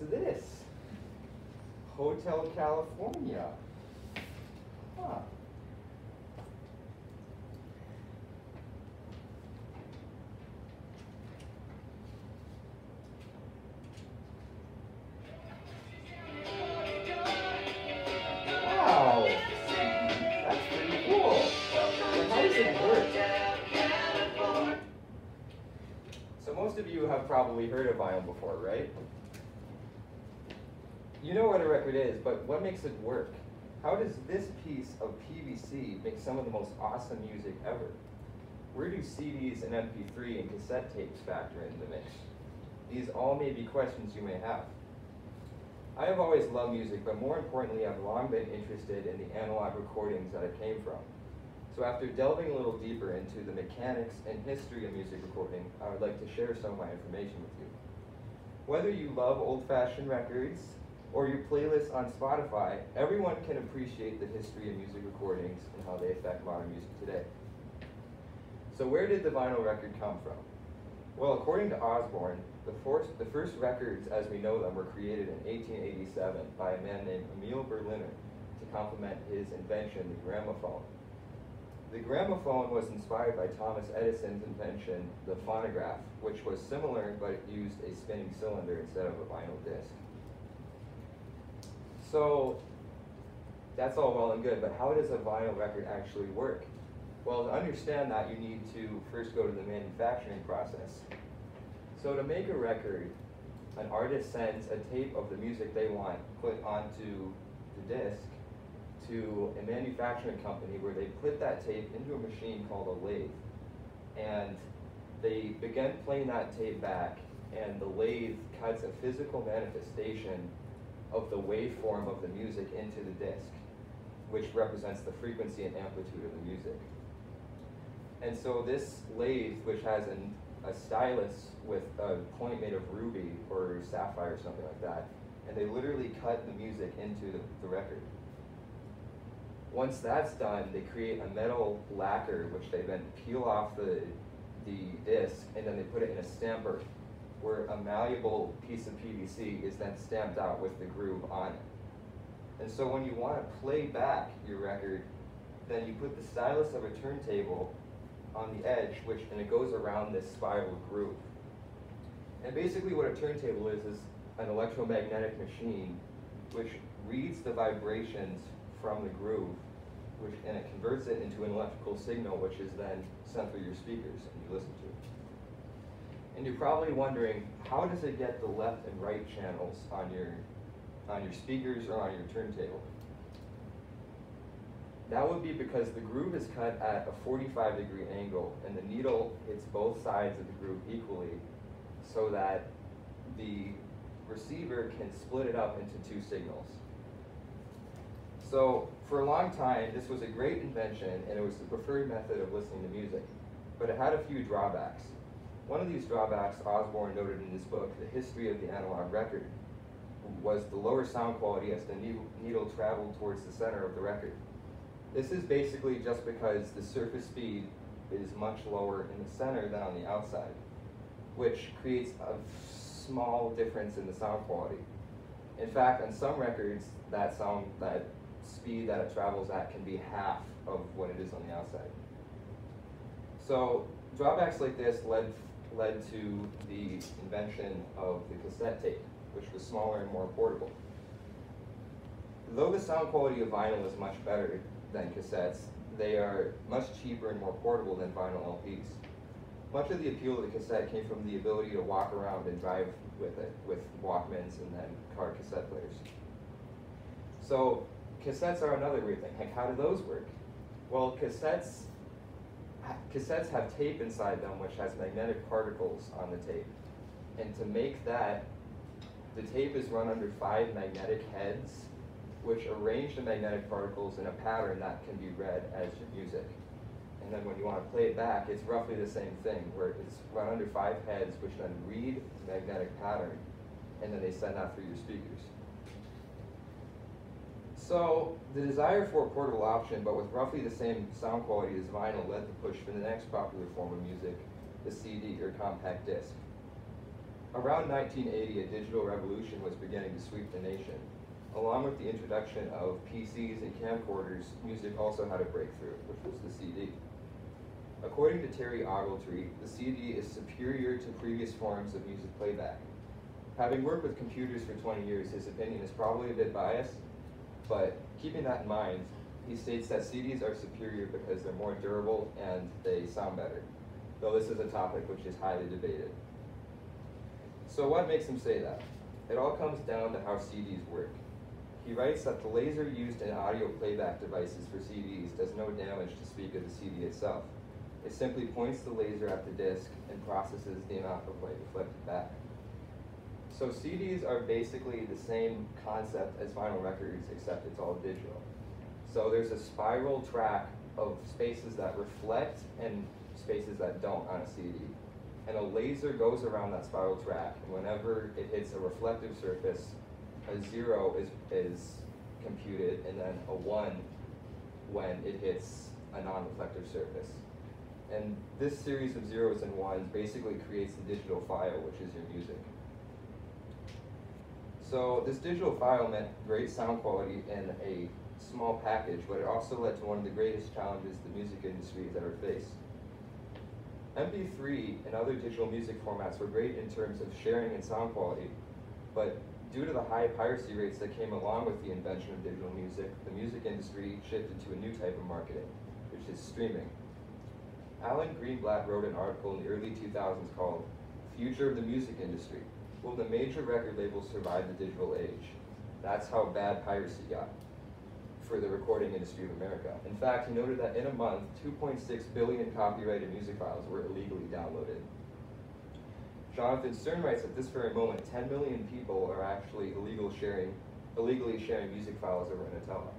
this? Hotel California. Huh. Wow. That's pretty cool. So how does it work? So most of you have probably heard of vinyl before, right? You know what a record is, but what makes it work? How does this piece of PVC make some of the most awesome music ever? Where do CDs and MP3 and cassette tapes factor into the mix? These all may be questions you may have. I have always loved music, but more importantly, I've long been interested in the analog recordings that it came from. So after delving a little deeper into the mechanics and history of music recording, I would like to share some of my information with you. Whether you love old-fashioned records or your playlists on Spotify, everyone can appreciate the history of music recordings and how they affect modern music today. So where did the vinyl record come from? Well, according to Osborne, the first records as we know them were created in 1887 by a man named Emil Berliner to complement his invention, the gramophone. The gramophone was inspired by Thomas Edison's invention, the phonograph, which was similar, but it used a spinning cylinder instead of a vinyl disc. So that's all well and good, but how does a vinyl record actually work? Well, to understand that, you need to first go to the manufacturing process. So to make a record, an artist sends a tape of the music they want put onto the disc to a manufacturing company where they put that tape into a machine called a lathe. And they begin playing that tape back, and the lathe cuts a physical manifestation of the waveform of the music into the disc, which represents the frequency and amplitude of the music. And so this lathe, which has a stylus with a point made of ruby or sapphire or something like that, and they literally cut the music into the record. Once that's done, they create a metal lacquer, which they then peel off the disc, and then they put it in a stamper, where a malleable piece of PVC is then stamped out with the groove on it. And so when you want to play back your record, then you put the stylus of a turntable on the edge, and it goes around this spiral groove. And basically what a turntable is an electromagnetic machine which reads the vibrations from the groove, and it converts it into an electrical signal, which is then sent through your speakers and you listen to it. And you're probably wondering, how does it get the left and right channels on your speakers or on your turntable? That would be because the groove is cut at a 45-degree angle, and the needle hits both sides of the groove equally, so that the receiver can split it up into two signals. So for a long time, this was a great invention, and it was the preferred method of listening to music, but it had a few drawbacks. One of these drawbacks Osborne noted in his book, The History of the Analog Record, was the lower sound quality as the needle traveled towards the center of the record. This is basically just because the surface speed is much lower in the center than on the outside, which creates a small difference in the sound quality. In fact, on some records, that speed that it travels at can be half of what it is on the outside. So drawbacks like this led to the invention of the cassette tape, which was smaller and more portable. Though the sound quality of vinyl is much better than cassettes, they are much cheaper and more portable than vinyl LPs. Much of the appeal of the cassette came from the ability to walk around and drive with it, with Walkmans and then car cassette players. So cassettes are another weird thing. Like, how do those work? Well, cassettes have tape inside them which has magnetic particles on the tape. And to make that, the tape is run under 5 magnetic heads which arrange the magnetic particles in a pattern that can be read as your music. And then when you want to play it back, it's roughly the same thing, where it's run under 5 heads which then read the magnetic pattern, and then they send that through your speakers. So the desire for a portable option, but with roughly the same sound quality as vinyl, led the push for the next popular form of music, the CD or compact disc. Around 1980, a digital revolution was beginning to sweep the nation. Along with the introduction of PCs and camcorders, music also had a breakthrough, which was the CD. According to Terry Ogletree, the CD is superior to previous forms of music playback. Having worked with computers for 20 years, his opinion is probably a bit biased, but keeping that in mind, he states that CDs are superior because they're more durable and they sound better, though this is a topic which is highly debated. So what makes him say that? It all comes down to how CDs work. He writes that the laser used in audio playback devices for CDs does no damage to speak of the CD itself. It simply points the laser at the disc and processes the amount of light reflected back. So CDs are basically the same concept as vinyl records, except it's all digital. So there's a spiral track of spaces that reflect and spaces that don't on a CD. And a laser goes around that spiral track, and whenever it hits a reflective surface, a 0 is computed, and then a 1 when it hits a non-reflective surface. And this series of 0s and 1s basically creates the digital file, which is your music. So this digital file meant great sound quality in a small package, but it also led to one of the greatest challenges the music industry has ever faced. MP3 and other digital music formats were great in terms of sharing and sound quality, but due to the high piracy rates that came along with the invention of digital music, the music industry shifted to a new type of marketing, which is streaming. Alan Greenblatt wrote an article in the early 2000s called "Future of the Music Industry. Will the major record labels survive the digital age?" That's how bad piracy got for the recording industry of America. In fact, he noted that in a month, 2.6 billion copyrighted music files were illegally downloaded. Jonathan Stern writes at this very moment, 10 million people are actually illegally sharing music files over Inatella.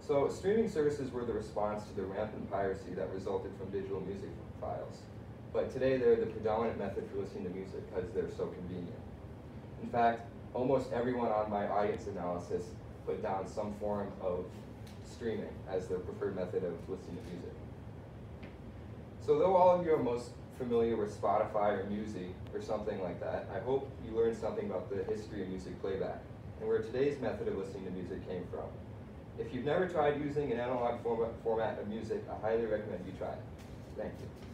So streaming services were the response to the rampant piracy that resulted from digital music files. But today they're the predominant method for listening to music because they're so convenient. In fact, almost everyone on my audience analysis put down some form of streaming as their preferred method of listening to music. So though all of you are most familiar with Spotify or Musi or something like that, I hope you learned something about the history of music playback and where today's method of listening to music came from. If you've never tried using an analog format of music, I highly recommend you try it. Thank you.